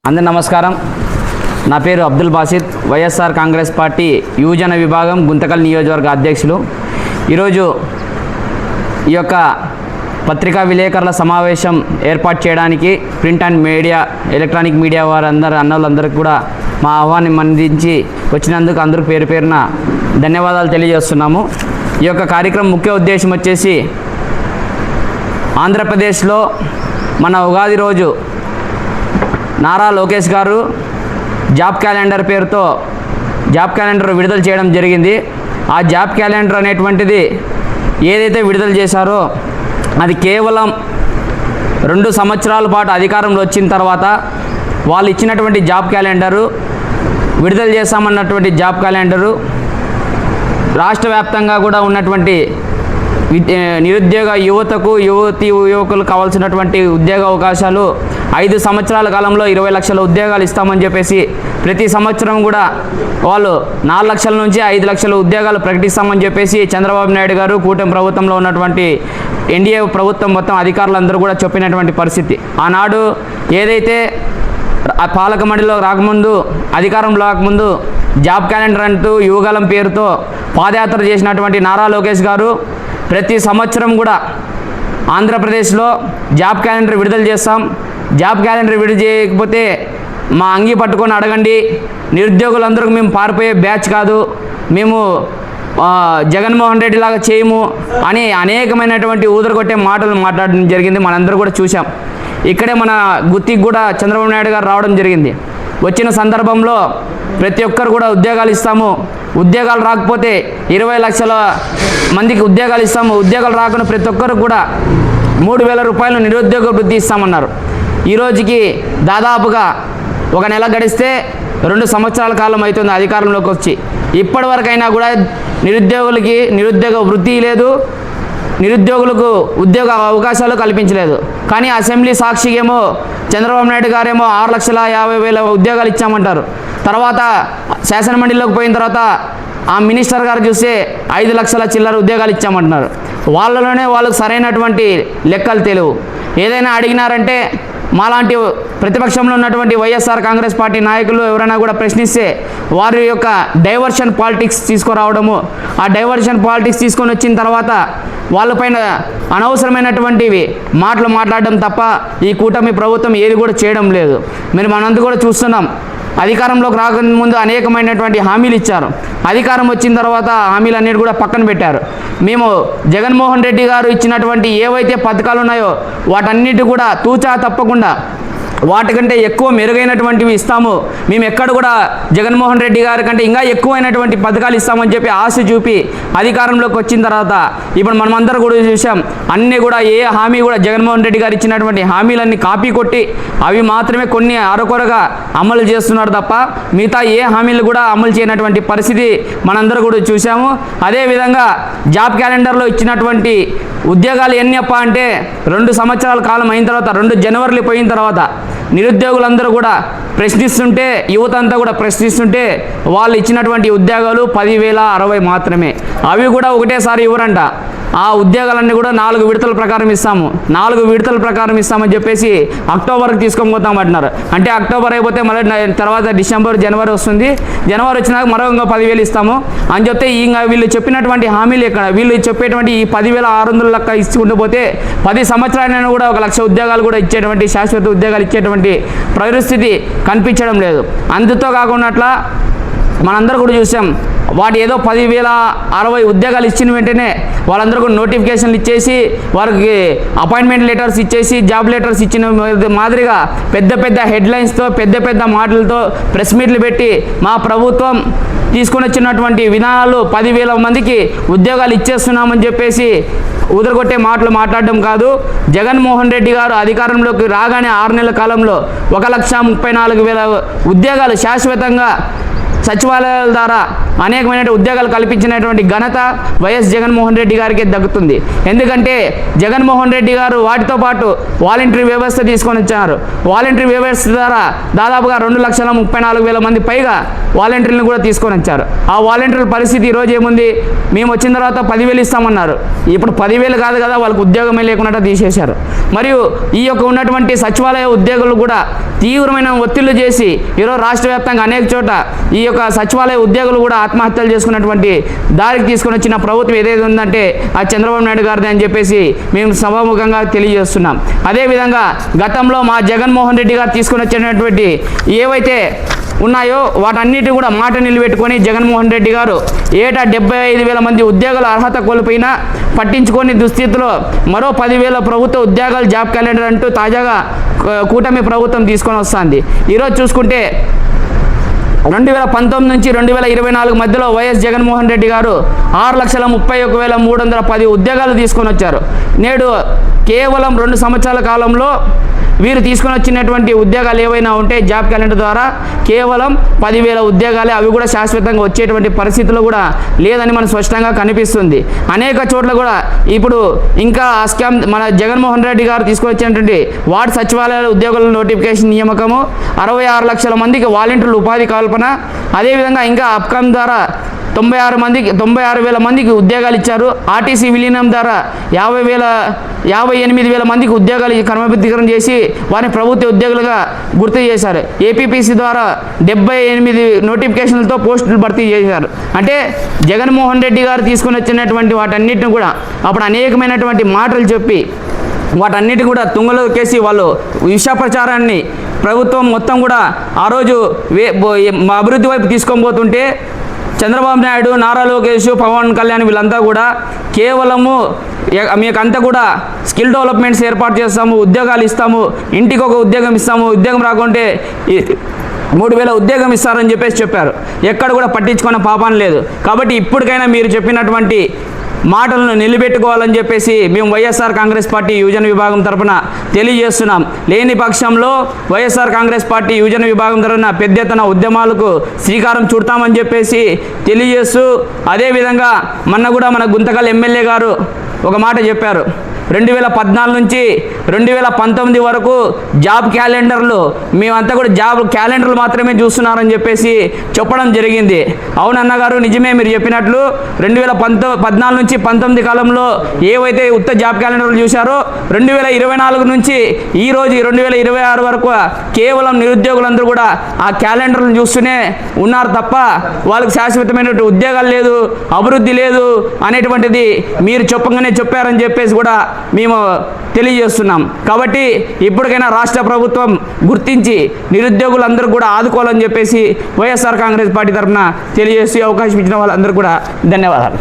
అందరి నమస్కారం. నా పేరు అబ్దుల్ బాసిత్, వైఎస్ఆర్ కాంగ్రెస్ పార్టీ యువజన విభాగం గుంతకల్ నియోజకవర్గ అధ్యక్షులు. ఈరోజు ఈ యొక్క పత్రికా విలేకరుల సమావేశం ఏర్పాటు చేయడానికి print and media, electronic media అన్నోళ్ళందరికీ కూడా మా ఆహ్వానం అందించి వచ్చినందుకు అందరికీ పేరు పేరున ధన్యవాదాలు తెలియజేస్తున్నాము. ఈ యొక్క కార్యక్రమం ముఖ్య ఉద్దేశం వచ్చేసి ఆంధ్రప్రదేశ్లో మన ఉగాది రోజు నారా లోకేష్ గారు జాబ్ క్యాలెండర్ పేరుతో జాబ్ క్యాలెండర్ విడుదల చేయడం జరిగింది. ఆ జాబ్ క్యాలెండర్ అనేటువంటిది ఏదైతే విడుదల చేశారో అది కేవలం 2 సంవత్సరాల పాటు అధికారంలో వచ్చిన తర్వాత వాళ్ళు ఇచ్చినటువంటి జాబ్ క్యాలెండరు, విడుదల చేస్తామన్నటువంటి జాబ్ క్యాలెండరు రాష్ట్ర వ్యాప్తంగా కూడా ఉన్నటువంటి నిరుద్యోగ యువతకు, యువకులు కావాల్సినటువంటి ఉద్యోగ అవకాశాలు 5 సంవత్సరాల కాలంలో 20 లక్షల ఉద్యోగాలు ఇస్తామని చెప్పేసి ప్రతి సంవత్సరం కూడా వాళ్ళు 4 లక్షల నుంచి 5 లక్షల ఉద్యోగాలు ప్రకటిస్తామని చెప్పేసి చంద్రబాబు నాయుడు గారు, కూటమి ప్రభుత్వంలో ఉన్నటువంటి ఎన్డీఏ ప్రభుత్వం మొత్తం అధికారులందరూ కూడా చెప్పినటువంటి పరిస్థితి. ఆనాడు ఏదైతే పాలక మండలిలో రాకముందు, అధికారంలో రాకముందు జాబ్ క్యాలెండర్ అంటూ యువగలం పేరుతో పాదయాత్ర చేసినటువంటి నారా లోకేష్ గారు ప్రతి సంవత్సరం కూడా ఆంధ్రప్రదేశ్లో జాబ్ క్యాలెండర్ విడుదల చేస్తాం, జాబ్ క్యాలెండర్ విడుదల చేయకపోతే మా అంగీ పట్టుకొని అడగండి, నిరుద్యోగులందరికీ మేము పారిపోయే బ్యాచ్ కాదు, మేము జగన్మోహన్ రెడ్డి లాగా చేయము అని అనేకమైనటువంటి ఊదరగొట్టే మాటలు మాట్లాడడం జరిగింది. మనందరూ కూడా చూసాం. ఇక్కడే మన గుత్తికి కూడా చంద్రబాబు నాయుడు గారు రావడం జరిగింది. వచ్చిన సందర్భంలో ప్రతి ఒక్కరు కూడా ఉద్యోగాలు ఇస్తాము, ఉద్యోగాలు రాకపోతే 20 లక్షల మందికి ఉద్యోగాలు ఇస్తాము, ఉద్యోగాలు రాకుండా ప్రతి ఒక్కరు కూడా 3,000 రూపాయలు నిరుద్యోగ వృత్తి ఇస్తామన్నారు. ఈరోజుకి దాదాపుగా 1 నెల గడిస్తే 2 సంవత్సరాల కాలం అవుతుంది అధికారంలోకి వచ్చి. ఇప్పటివరకైనా కూడా నిరుద్యోగులకి నిరుద్యోగ వృత్తి లేదు, నిరుద్యోగులకు ఉద్యోగ అవకాశాలు కల్పించలేదు. కానీ అసెంబ్లీ సాక్షికేమో చంద్రబాబు నాయుడు గారేమో 6,50,000 ఉద్యోగాలు ఇచ్చామంటారు. తర్వాత శాసనమండలిలోకి పోయిన తర్వాత ఆ మినిస్టర్ గారు చూస్తే 5 లక్షల చిల్లర ఉద్యోగాలు ఇచ్చామంటున్నారు. వాళ్ళలోనే వాళ్ళకు సరైనటువంటి లెక్కలు తెలియవు. ఏదైనా అడిగినారంటే మాలాంటి ప్రతిపక్షంలో ఉన్నటువంటి వైఎస్ఆర్ కాంగ్రెస్ పార్టీ నాయకులు ఎవరైనా కూడా ప్రశ్నిస్తే వారి యొక్క డైవర్షన్ పాలిటిక్స్ తీసుకురావడము, ఆ డైవర్షన్ పాలిటిక్స్ తీసుకొని వచ్చిన తర్వాత వాళ్ళపైన అనవసరమైనటువంటివి మాటలు మాట్లాడడం తప్ప ఈ కూటమి ప్రభుత్వం ఏది కూడా చేయడం లేదు. మనందరూ కూడా చూస్తున్నాం. అధికారంలోకి రాకముందు అనేకమైనటువంటి హామీలు ఇచ్చారు. అధికారం వచ్చిన తర్వాత హామీలన్నిటి కూడా పక్కన పెట్టారు. మేము జగన్మోహన్ రెడ్డి గారు ఇచ్చినటువంటి ఏవైతే పథకాలు ఉన్నాయో వాటన్నిటి కూడా తూచా తప్పకుండా వాటికంటే ఎక్కువ మెరుగైనటువంటివి ఇస్తాము, మేము ఎక్కడ కూడా జగన్మోహన్ రెడ్డి గారి కంటే ఇంకా ఎక్కువైనటువంటి పథకాలు ఇస్తామని చెప్పి ఆశ చూపి అధికారంలోకి వచ్చిన తర్వాత ఇప్పుడు మనమందరం కూడా చూసాం. అన్నీ కూడా ఏ హామీ కూడా జగన్మోహన్ రెడ్డి గారు ఇచ్చినటువంటి హామీలన్నీ కాపీ కొట్టి అవి మాత్రమే కొన్ని అరకొరగా అమలు చేస్తున్నారు తప్ప మిగతా ఏ హామీలు కూడా అమలు చేయనటువంటి పరిస్థితి మనందరూ కూడా చూసాము. అదేవిధంగా జాబ్ క్యాలెండర్లో ఇచ్చినటువంటి ఉద్యోగాలు ఎన్నప్ప అంటే 2 సంవత్సరాల కాలం అయిన తర్వాత 2 జనవరిలు పోయిన తర్వాత నిరుద్యోగులందరూ కూడా ప్రశ్నిస్తుంటే, యువత అంతా కూడా ప్రశ్నిస్తుంటే వాళ్ళు ఇచ్చినటువంటి ఉద్యోగాలు 10,060 మాత్రమే. అవి కూడా ఒకటేసారి ఇవ్వరంట. ఆ ఉద్యోగాలన్నీ కూడా 4 విడతల ప్రకారం ఇస్తాము, 4 విడతల ప్రకారం ఇస్తామని చెప్పేసి అక్టోబర్కి తీసుకొని పోతామంటున్నారు. అంటే అక్టోబర్ అయిపోతే మళ్ళీ తర్వాత డిసెంబర్, జనవరి వస్తుంది. జనవరి వచ్చినాక మరో ఇంకో 10,000 ఇస్తాము అని చెప్తే ఇంకా వీళ్ళు చెప్పినటువంటి హామీలు ఎక్కడ? వీళ్ళు చెప్పేటువంటి ఈ 10,600 లెక్క ఇచ్చుకుంటూ పోతే 10 సంవత్సరాలైనా కూడా 1 లక్ష ఉద్యోగాలు కూడా ఇచ్చేటువంటి, శాశ్వత ఉద్యోగాలు ఇచ్చేటువంటి పరిస్థితి కనిపించడం లేదు. అందుతో కాకుండా మనందరూ కూడా చూసాం. వాటి ఏదో 10,060 ఉద్యోగాలు ఇచ్చిన వెంటనే వాళ్ళందరూ కూడా నోటిఫికేషన్లు ఇచ్చేసి వారికి అపాయింట్మెంట్ లెటర్స్ ఇచ్చేసి జాబ్ లెటర్స్ ఇచ్చిన మాదిరిగా పెద్ద పెద్ద హెడ్లైన్స్తో, పెద్ద పెద్ద మాటలతో ప్రెస్ మీట్లు పెట్టి మా ప్రభుత్వం తీసుకొని వచ్చినటువంటి విధానాలు 10,000 మందికి ఉద్యోగాలు ఇచ్చేస్తున్నామని చెప్పేసి ఉదరగొట్టే మాటలు మాట్లాడడం కాదు. జగన్మోహన్ రెడ్డి గారు అధికారంలోకి రాగానే 6 నెలల కాలంలో 1,34,000 ఉద్యోగాలు శాశ్వతంగా సచివాలయాల ద్వారా అనేకమైన ఉద్యోగాలు కల్పించినటువంటి ఘనత వైఎస్ జగన్మోహన్ రెడ్డి గారికి దక్కుతుంది. ఎందుకంటే జగన్మోహన్ రెడ్డి గారు వాటితో పాటు వాలంటరీ వ్యవస్థ తీసుకొని వచ్చారు. వాలంటరీ వ్యవస్థ ద్వారా దాదాపుగా 2,34,000 మంది పైగా వాలంటీర్లను కూడా తీసుకొని వచ్చారు. ఆ వాలంటీర్ల పరిస్థితి ఈరోజు ఏముంది? మేము వచ్చిన తర్వాత 10,000 ఇస్తామన్నారు. ఇప్పుడు 10,000 కాదు కదా, వాళ్ళకి ఉద్యోగమే లేకుండా తీసేశారు. మరియు ఈ యొక్క ఉన్నటువంటి సచివాలయ ఉద్యోగులు కూడా తీవ్రమైన ఒత్తిళ్లు చేసి ఈరోజు రాష్ట్ర వ్యాప్తంగా అనేక చోట ఈ యొక్క సచివాలయ ఉద్యోగులు కూడా ఆత్మహత్యలు చేసుకున్నటువంటి దారికి తీసుకొని వచ్చిన ప్రభుత్వం ఏదైతే ఉందంటే ఆ చంద్రబాబు నాయుడు గారిది అని చెప్పేసి మేము సభాముఖంగా తెలియజేస్తున్నాం. అదేవిధంగా గతంలో మా జగన్మోహన్ రెడ్డి గారు తీసుకొని వచ్చినటువంటి ఏవైతే ఉన్నాయో వాటన్నిటి కూడా మాట నిలబెట్టుకొని జగన్మోహన్ రెడ్డి గారు ఏటా 75,000 మంది ఉద్యోగుల అర్హత కోల్పోయినా పట్టించుకొని దుస్థితిలో మరో 10,000 ప్రభుత్వ ఉద్యోగాలు జాబ్ క్యాలెండర్ అంటూ తాజాగా కూటమి ప్రభుత్వం తీసుకొని వస్తుంది. ఈరోజు చూసుకుంటే 2019 నుంచి 2024 మధ్యలో వైఎస్ జగన్మోహన్ రెడ్డి గారు 6,31,310 ఉద్యోగాలు తీసుకొని వచ్చారు. నేడు కేవలం 2 సంవత్సరాల కాలంలో వీరు తీసుకొని వచ్చినటువంటి ఉద్యోగాలు ఏవైనా ఉంటే జాబ్ క్యాలెండర్ ద్వారా కేవలం 10,000 ఉద్యోగాలే, అవి కూడా శాశ్వతంగా వచ్చేటువంటి పరిస్థితులు కూడా లేదని మనకు స్పష్టంగా కనిపిస్తుంది. అనేక చోట్ల కూడా ఇప్పుడు ఇంకా ఆ స్కామ్ మన జగన్మోహన్ రెడ్డి గారు తీసుకొని వచ్చినటువంటి వార్డు సచివాలయాల ఉద్యోగుల నోటిఫికేషన్ నియామకము, 66 లక్షల మందికి వాలంటీర్లు ఉపాధి కల్పన, అదేవిధంగా ఇంకా అప్కామ్ ద్వారా 96,000 మందికి ఉద్యోగాలు ఇచ్చారు. ఆర్టీసీ విలీనం ద్వారా 58,000 మందికి ఉద్యోగాలు క్రమబద్ధీకరణ చేసి వారిని ప్రభుత్వ ఉద్యోగులుగా గుర్తు చేశారు. ఏపీపీసీ ద్వారా 78 నోటిఫికేషన్లతో పోస్టులు భర్తీ చేశారు. అంటే జగన్మోహన్ రెడ్డి గారు తీసుకొని వచ్చినటువంటి వాటన్నిటిని కూడా అప్పుడు అనేకమైనటువంటి మాటలు చెప్పి వాటన్నిటి కూడా తుంగలోకేసి వాళ్ళు విష ప్రచారాన్ని ప్రభుత్వం మొత్తం కూడా ఆ రోజు అభివృద్ధి వైపు తీసుకొని పోతుంటే చంద్రబాబు నాయుడు, నారా లోకేష్, పవన్ కళ్యాణ్ వీళ్ళంతా కూడా కేవలము మీకంతా కూడా స్కిల్ డెవలప్మెంట్స్ ఏర్పాటు చేస్తాము, ఉద్యోగాలు ఇస్తాము, ఇంటికి ఒక ఉద్యోగం ఇస్తాము, ఉద్యోగం రాకుంటే 3,000 ఉద్యోగం ఇస్తారని చెప్పారు. ఎక్కడ కూడా పట్టించుకున్న పాపం లేదు. కాబట్టి ఇప్పటికైనా మీరు చెప్పినటువంటి మాటలను నిలబెట్టుకోవాలని చెప్పేసి మేము వైఎస్ఆర్ కాంగ్రెస్ పార్టీ యువజన విభాగం తరఫున తెలియజేస్తున్నాం. లేని పక్షంలో వైఎస్ఆర్ కాంగ్రెస్ పార్టీ యువజన విభాగం తరఫున పెద్ద ఎత్తున ఉద్యమాలకు శ్రీకారం చుడతామని చెప్పేసి తెలియజేస్తూ, అదేవిధంగా మొన్న కూడా మన గుంతకల్ ఎమ్మెల్యే గారు ఒక మాట చెప్పారు. 2014 నుంచి 2019 వరకు జాబ్ క్యాలెండర్లు మేమంతా కూడా జాబ్ క్యాలెండర్లు మాత్రమే చూస్తున్నారని చెప్పేసి చెప్పడం జరిగింది. అవునన్న గారు, నిజమే మీరు చెప్పినట్లు 2014 నుంచి 19 కాలంలో ఏవైతే ఉత్త జాబ్ క్యాలెండర్లు చూశారో 2024 నుంచి ఈరోజు 2026 వరకు కేవలం నిరుద్యోగులందరూ కూడా ఆ క్యాలెండర్లను చూస్తూనే ఉన్నారు తప్ప వాళ్ళకి శాశ్వతమైనటువంటి ఉద్యోగాలు లేదు, అభివృద్ధి లేదు అనేటువంటిది మీరు చెప్పారని చెప్పేసి కూడా మేము తెలియజేస్తున్నాం. కాబట్టి ఇప్పటికైనా రాష్ట్ర ప్రభుత్వం గుర్తించి నిరుద్యోగులందరూ కూడా ఆదుకోవాలని చెప్పేసి వైఎస్ఆర్ కాంగ్రెస్ పార్టీ తరఫున తెలియజేసి అవకాశం ఇచ్చిన వాళ్ళందరూ కూడా ధన్యవాదాలు.